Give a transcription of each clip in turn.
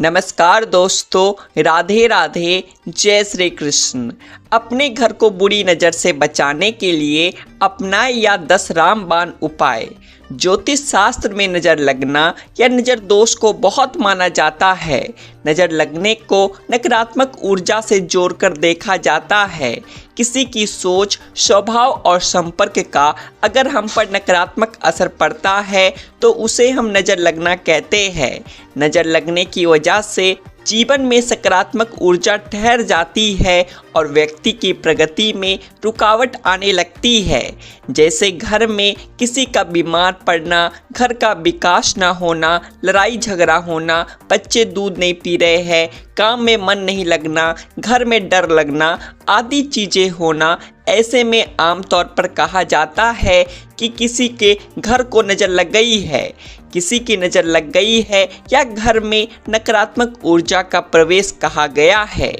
नमस्कार दोस्तों, राधे राधे, जय श्री कृष्ण। अपने घर को बुरी नज़र से बचाने के लिए अपनाए या 10 रामबाण उपाय। ज्योतिष शास्त्र में नज़र लगना या नज़र दोष को बहुत माना जाता है। नज़र लगने को नकारात्मक ऊर्जा से जोड़कर देखा जाता है। किसी की सोच, स्वभाव और संपर्क का अगर हम पर नकारात्मक असर पड़ता है तो उसे हम नज़र लगना कहते हैं। नज़र लगने की वजह से जीवन में सकारात्मक ऊर्जा ठहर जाती है और व्यक्ति की प्रगति में रुकावट आने लगती है। जैसे घर में किसी का बीमार पड़ना, घर का विकास ना होना, लड़ाई झगड़ा होना, बच्चे दूध नहीं पी रहे हैं, काम में मन नहीं लगना, घर में डर लगना आदि चीज़ें होना। ऐसे में आमतौर पर कहा जाता है कि किसी के घर को नज़र लग गई है, किसी की नज़र लग गई है या घर में नकारात्मक ऊर्जा का प्रवेश कहा गया है।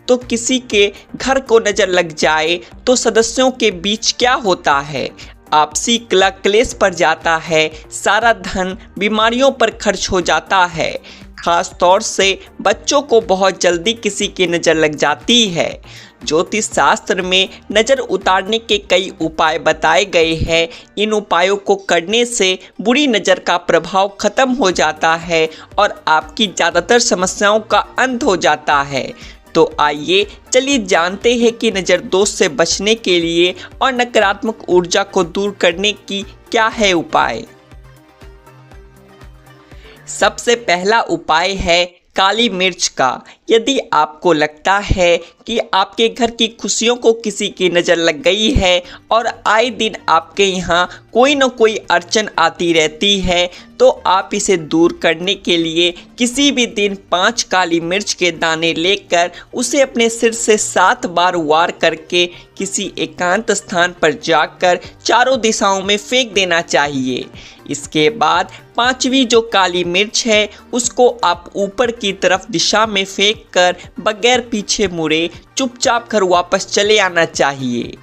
तो किसी के घर को नज़र लग जाए तो सदस्यों के बीच क्या होता है? आपसी कलह क्लेश पर जाता है, सारा धन बीमारियों पर खर्च हो जाता है। खास तौर से बच्चों को बहुत जल्दी किसी की नज़र लग जाती है। ज्योतिष शास्त्र में नज़र उतारने के कई उपाय बताए गए हैं। इन उपायों को करने से बुरी नज़र का प्रभाव खत्म हो जाता है और आपकी ज़्यादातर समस्याओं का अंत हो जाता है। तो आइए चलिए जानते हैं कि नज़र दोष से बचने के लिए और नकारात्मक ऊर्जा को दूर करने की क्या है उपाय। सबसे पहला उपाय है काली मिर्च का। यदि आपको लगता है कि आपके घर की खुशियों को किसी की नज़र लग गई है और आए दिन आपके यहाँ कोई न कोई अड़चन आती रहती है, तो आप इसे दूर करने के लिए किसी भी दिन 5 काली मिर्च के दाने लेकर उसे अपने सिर से 7 बार वार करके किसी एकांत स्थान पर जाकर चारों दिशाओं में फेंक देना चाहिए। इसके बाद 5वीं जो काली मिर्च है उसको आप ऊपर की तरफ दिशा में फेंक कर बगैर पीछे मुड़े चुपचाप घर वापस चले आना चाहिए।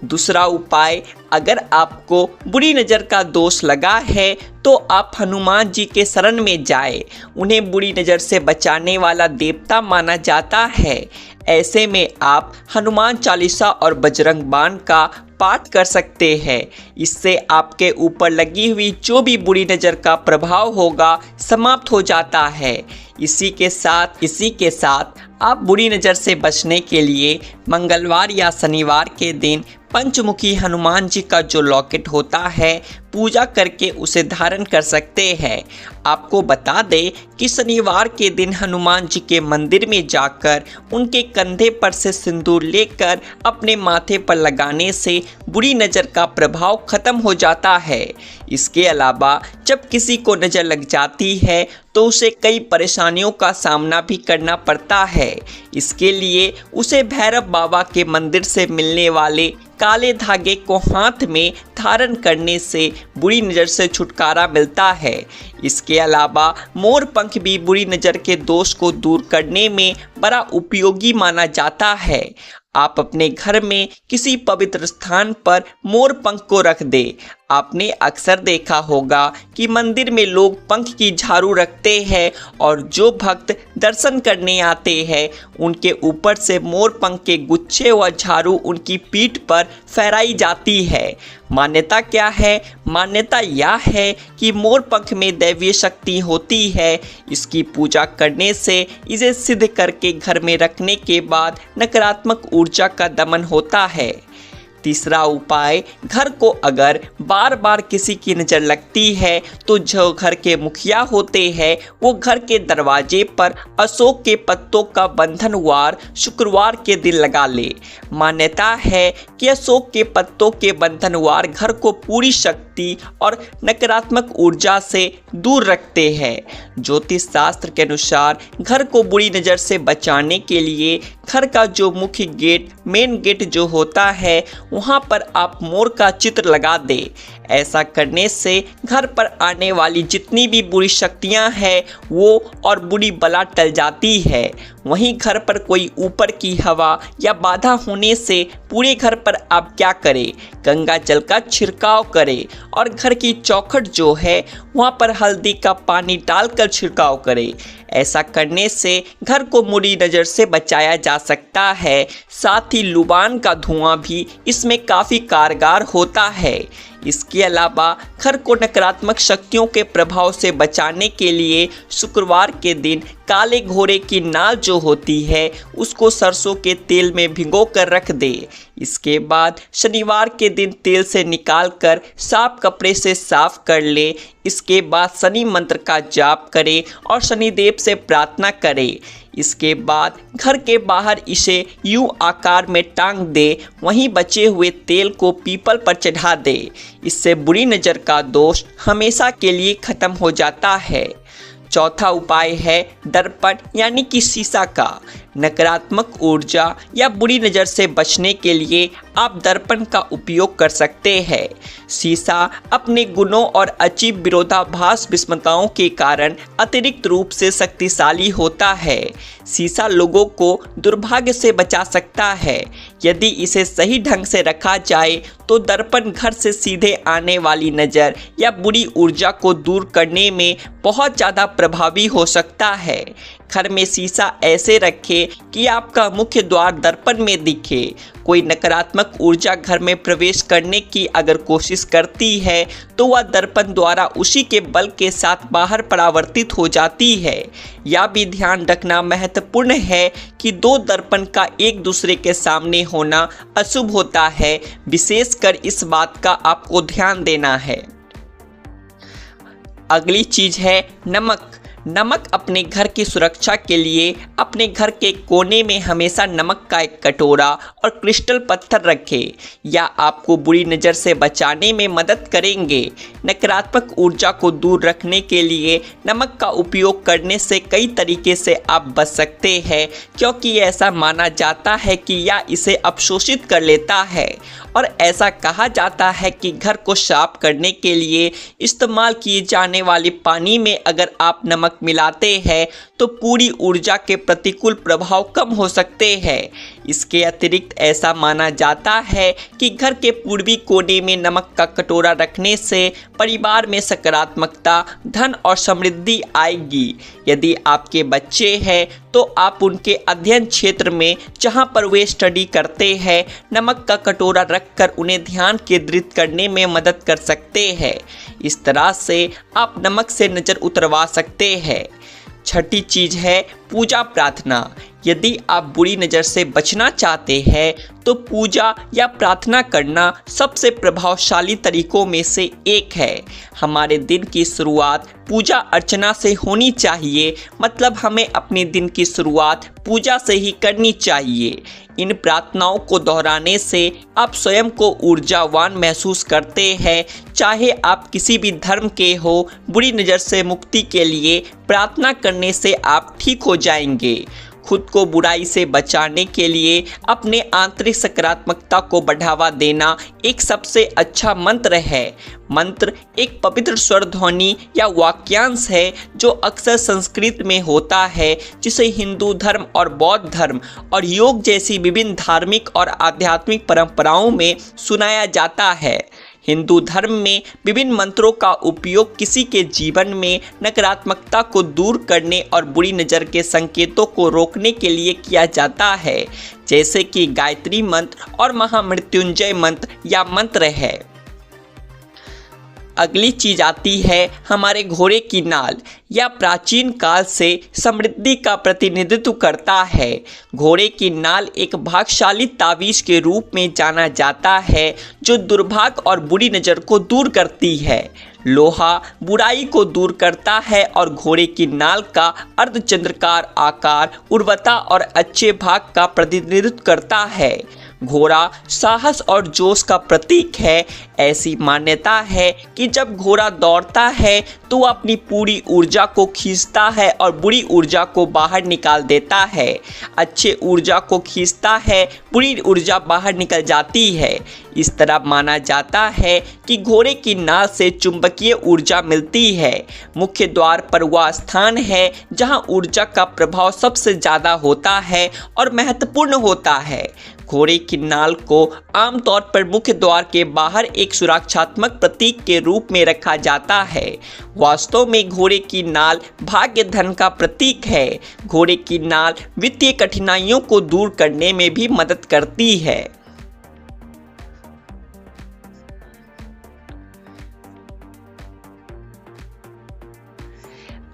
दूसरा उपाय, अगर आपको बुरी नज़र का दोष लगा है तो आप हनुमान जी के शरण में जाए। उन्हें बुरी नज़र से बचाने वाला देवता माना जाता है। ऐसे में आप हनुमान चालीसा और बजरंग बाण का पाठ कर सकते हैं। इससे आपके ऊपर लगी हुई जो भी बुरी नज़र का प्रभाव होगा समाप्त हो जाता है। इसी के साथ आप बुरी नज़र से बचने के लिए मंगलवार या शनिवार के दिन पंचमुखी हनुमान जी का जो लॉकेट होता है पूजा करके उसे धारण कर सकते हैं। आपको बता दें कि शनिवार के दिन हनुमान जी के मंदिर में जाकर उनके कंधे पर से सिंदूर लेकर अपने माथे पर लगाने से बुरी नज़र का प्रभाव खत्म हो जाता है। इसके अलावा जब किसी को नज़र लग जाती है तो उसे कई परेशानियों का सामना भी करना पड़ता है। इसके लिए उसे भैरव बाबा के मंदिर से मिलने वाले काले धागे को हाथ में धारण करने से बुरी नज़र से छुटकारा मिलता है। इसके अलावा मोर पंख भी बुरी नज़र के दोष को दूर करने में बड़ा उपयोगी माना जाता है। आप अपने घर में किसी पवित्र स्थान पर मोर पंख को रख दें। आपने अक्सर देखा होगा कि मंदिर में लोग पंख की झाड़ू रखते हैं और जो भक्त दर्शन करने आते हैं उनके ऊपर से मोर पंख के गुच्छे व झाड़ू उनकी पीठ पर फहराई जाती है। मान्यता क्या है? मान्यता यह है कि मोर पंख में दैवीय शक्ति होती है। इसकी पूजा करने से इसे सिद्ध करके घर में रखने के बाद नकारात्मक ऊर्जा का दमन होता है। तीसरा उपाय, घर को अगर बार बार किसी की नज़र लगती है तो जो घर के मुखिया होते हैं वो घर के दरवाजे पर अशोक के पत्तों का बंधन वार शुक्रवार के दिन लगा ले। मान्यता है कि अशोक के पत्तों के बंधन वार घर को पूरी शक्ति और नकारात्मक ऊर्जा से दूर रखते हैं। ज्योतिष शास्त्र के अनुसार घर को बुरी नज़र से बचाने के लिए घर का जो मुख्य गेट, मेन गेट जो होता है वहाँ पर आप मोर का चित्र लगा दें। ऐसा करने से घर पर आने वाली जितनी भी बुरी शक्तियां हैं वो और बुरी बला टल जाती है। वहीं घर पर कोई ऊपर की हवा या बाधा होने से पूरे घर पर आप क्या करें, गंगा जल का छिड़काव करें और घर की चौखट जो है वहाँ पर हल्दी का पानी डालकर छिड़काव करें। ऐसा करने से घर को बुरी नज़र से बचाया जा सकता है। साथ ही लुबान का धुआं भी इसमें काफ़ी कारगर होता है। इसके अलावा घर को नकारात्मक शक्तियों के प्रभाव से बचाने के लिए शुक्रवार के दिन काले घोड़े की नाल जो होती है उसको सरसों के तेल में भिगो कर रख दे। इसके बाद शनिवार के दिन तेल से निकालकर साफ कपड़े से साफ कर ले। इसके बाद शनि मंत्र का जाप करे और शनिदेव से प्रार्थना करे। इसके बाद घर के बाहर इसे यू आकार में टांग दे। वहीं बचे हुए तेल को पीपल पर चढ़ा दे। इससे बुरी नज़र का दोष हमेशा के लिए खत्म हो जाता है। चौथा उपाय है दर्पण यानी कि शीशा का। नकारात्मक ऊर्जा या बुरी नज़र से बचने के लिए आप दर्पण का उपयोग कर सकते हैं। शीशा अपने गुणों और अजीब विरोधाभास विषमताओं के कारण अतिरिक्त रूप से शक्तिशाली होता है। शीशा लोगों को दुर्भाग्य से बचा सकता है। यदि इसे सही ढंग से रखा जाए तो दर्पण घर से सीधे आने वाली नज़र या बुरी ऊर्जा को दूर करने में बहुत ज़्यादा प्रभावी हो सकता है। घर में शीशा ऐसे रखें कि आपका मुख्य द्वार दर्पण में दिखे। कोई नकारात्मक ऊर्जा घर में प्रवेश करने की अगर कोशिश करती है तो वह दर्पण द्वारा उसी के बल के साथ बाहर परावर्तित हो जाती है। यह भी ध्यान रखना महत्वपूर्ण है कि दो दर्पण का एक दूसरे के सामने होना अशुभ होता है। विशेषकर इस बात का आपको ध्यान देना है। अगली चीज़ है नमक। नमक अपने घर की सुरक्षा के लिए अपने घर के कोने में हमेशा नमक का एक कटोरा और क्रिस्टल पत्थर रखें। या आपको बुरी नज़र से बचाने में मदद करेंगे। नकारात्मक ऊर्जा को दूर रखने के लिए नमक का उपयोग करने से कई तरीके से आप बच सकते हैं, क्योंकि ऐसा माना जाता है कि यह इसे अवशोषित कर लेता है। और ऐसा कहा जाता है कि घर को साफ करने के लिए इस्तेमाल किए जाने वाले पानी में अगर आप नमक मिलाते हैं तो पूरी ऊर्जा के प्रतिकूल प्रभाव कम हो सकते हैं। इसके अतिरिक्त ऐसा माना जाता है कि घर के पूर्वी कोने में नमक का कटोरा रखने से परिवार में सकारात्मकता, धन और समृद्धि आएगी। यदि आपके बच्चे हैं तो आप उनके अध्ययन क्षेत्र में जहां पर वे स्टडी करते हैं नमक का कटोरा रखकर उन्हें ध्यान केंद्रित करने में मदद कर सकते हैं। इस तरह से आप नमक से नज़र उतरवा सकते हैं। छठी चीज़ है पूजा प्रार्थना। यदि आप बुरी नज़र से बचना चाहते हैं तो पूजा या प्रार्थना करना सबसे प्रभावशाली तरीकों में से एक है। हमारे दिन की शुरुआत पूजा अर्चना से होनी चाहिए, मतलब हमें अपने दिन की शुरुआत पूजा से ही करनी चाहिए। इन प्रार्थनाओं को दोहराने से आप स्वयं को ऊर्जावान महसूस करते हैं। चाहे आप किसी भी धर्म के हो, बुरी नज़र से मुक्ति के लिए प्रार्थना करने से आप ठीक हो जाएंगे। खुद को बुराई से बचाने के लिए अपने आंतरिक सकारात्मकता को बढ़ावा देना एक सबसे अच्छा मंत्र है। मंत्र एक पवित्र स्वर ध्वनि या वाक्यांश है जो अक्सर संस्कृत में होता है, जिसे हिंदू धर्म और बौद्ध धर्म और योग जैसी विभिन्न धार्मिक और आध्यात्मिक परंपराओं में सुनाया जाता है। हिंदू धर्म में विभिन्न मंत्रों का उपयोग किसी के जीवन में नकारात्मकता को दूर करने और बुरी नज़र के संकेतों को रोकने के लिए किया जाता है, जैसे कि गायत्री मंत्र और महामृत्युंजय मंत्र या मंत्र है। अगली चीज आती है हमारे घोड़े की नाल। यह प्राचीन काल से समृद्धि का प्रतिनिधित्व करता है। घोड़े की नाल एक भाग्यशाली तावीज के रूप में जाना जाता है जो दुर्भाग्य और बुरी नज़र को दूर करती है। लोहा बुराई को दूर करता है और घोड़े की नाल का अर्धचंद्राकार आकार उर्वरता और अच्छे भाग का प्रतिनिधित्व करता है। घोड़ा साहस और जोश का प्रतीक है। ऐसी मान्यता है कि जब घोड़ा दौड़ता है तो वह अपनी पूरी ऊर्जा को खींचता है और बुरी ऊर्जा को बाहर निकाल देता है। अच्छे ऊर्जा को खींचता है, बुरी ऊर्जा बाहर निकल जाती है। इस तरह माना जाता है कि घोड़े की नाल से चुंबकीय ऊर्जा मिलती है। मुख्य द्वार पर वह स्थान है जहां ऊर्जा का प्रभाव सबसे ज़्यादा होता है और महत्वपूर्ण होता है। घोड़े की नाल को आमतौर पर मुख्य द्वार के बाहर एक सुरक्षात्मक प्रतीक के रूप में रखा जाता है। वास्तव में घोड़े की नाल भाग्य धन का प्रतीक है। घोड़े की नाल वित्तीय कठिनाइयों को दूर करने में भी मदद करती है।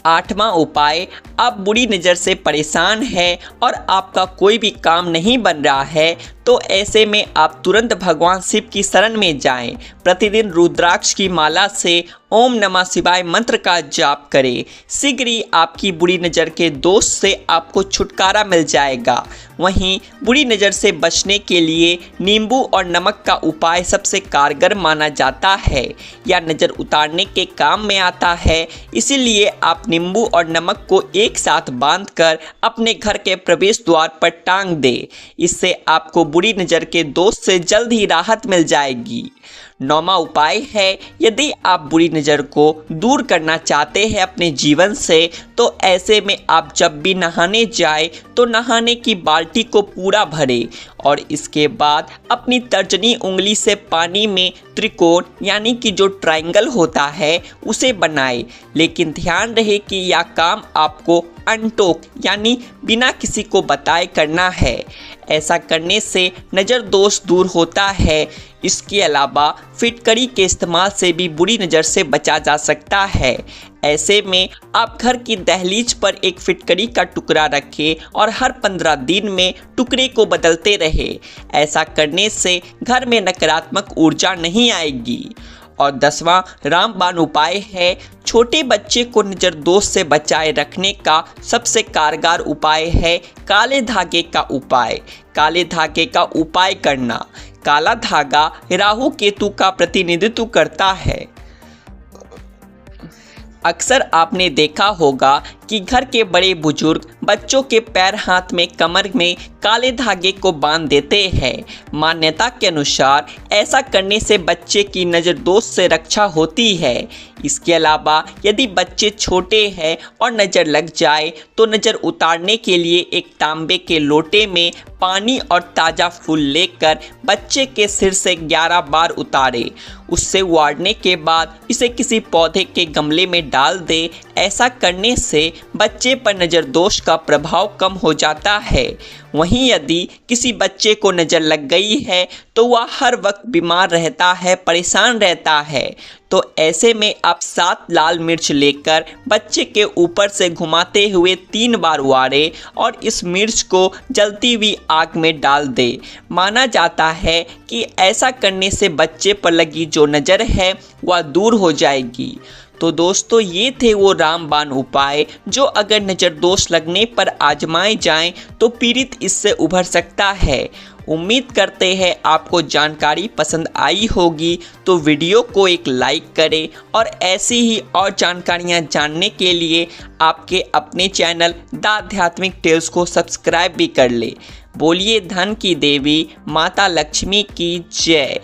8वां उपाय, आप बुरी नज़र से परेशान हैं और आपका कोई भी काम नहीं बन रहा है तो ऐसे में आप तुरंत भगवान शिव की शरण में जाएं। प्रतिदिन रुद्राक्ष की माला से ओम नमः शिवाय मंत्र का जाप करें। शीघ्र ही आपकी बुरी नज़र के दोष से आपको छुटकारा मिल जाएगा। वहीं बुरी नज़र से बचने के लिए नींबू और नमक का उपाय सबसे कारगर माना जाता है। यह नज़र उतारने के काम में आता है, इसीलिए आप नींबू और नमक को एक साथ बांधकर अपने घर के प्रवेश द्वार पर टांग दें। इससे आपको बुरी नज़र के दोष से जल्द ही राहत मिल जाएगी। 9वां उपाय है, यदि आप बुरी नज़र को दूर करना चाहते हैं अपने जीवन से तो ऐसे में आप जब भी नहाने जाए तो नहाने की बाल्टी को पूरा भरें और इसके बाद अपनी तर्जनी उंगली से पानी में त्रिकोण यानी कि जो ट्रायंगल होता है उसे बनाएं। लेकिन ध्यान रहे कि यह काम आपको अनटोक यानी बिना किसी को बताए करना है। ऐसा करने से नज़र दोष दूर होता है। इसके अलावा फिटकरी के इस्तेमाल से भी बुरी नज़र से बचा जा सकता है। ऐसे में आप घर की दहलीज पर एक फिटकरी का टुकड़ा रखें और हर 15 दिन में टुकड़े को बदलते रहें। ऐसा करने से घर में नकारात्मक ऊर्जा नहीं आएगी। और 10वां रामबाण उपाय है, छोटे बच्चे को नज़र दोष से बचाए रखने का सबसे कारगर उपाय है काले धागे का उपाय। काले धागे का उपाय करना। काला धागा राहु केतु का प्रतिनिधित्व करता है। अक्सर आपने देखा होगा कि घर के बड़े बुजुर्ग बच्चों के पैर हाथ में कमर में काले धागे को बांध देते हैं। मान्यता के अनुसार ऐसा करने से बच्चे की नज़र दोष से रक्षा होती है। इसके अलावा यदि बच्चे छोटे हैं और नज़र लग जाए तो नज़र उतारने के लिए एक तांबे के लोटे में पानी और ताज़ा फूल लेकर बच्चे के सिर से 11 बार उतारे। उससे उतारने के बाद इसे किसी पौधे के गमले में डाल दे। ऐसा करने से बच्चे पर नज़र दोष का प्रभाव कम हो जाता है। वहीं यदि किसी बच्चे को नज़र लग गई है तो वह हर वक्त बीमार रहता है, परेशान रहता है। तो ऐसे में आप 7 लाल मिर्च लेकर बच्चे के ऊपर से घुमाते हुए 3 बार उड़ाएं और इस मिर्च को जलती हुई आग में डाल दें। माना जाता है कि ऐसा करने से बच्चे पर लगी जो नज़र है वह दूर हो जाएगी। तो दोस्तों, ये थे वो रामबाण उपाय जो अगर नज़र दोष लगने पर आजमाए जाएं तो पीड़ित इससे उभर सकता है। उम्मीद करते हैं आपको जानकारी पसंद आई होगी। तो वीडियो को एक लाइक करें और ऐसी ही और जानकारियां जानने के लिए आपके अपने चैनल द आध्यात्मिक टेल्स को सब्सक्राइब भी कर ले। बोलिए धन की देवी माता लक्ष्मी की जय।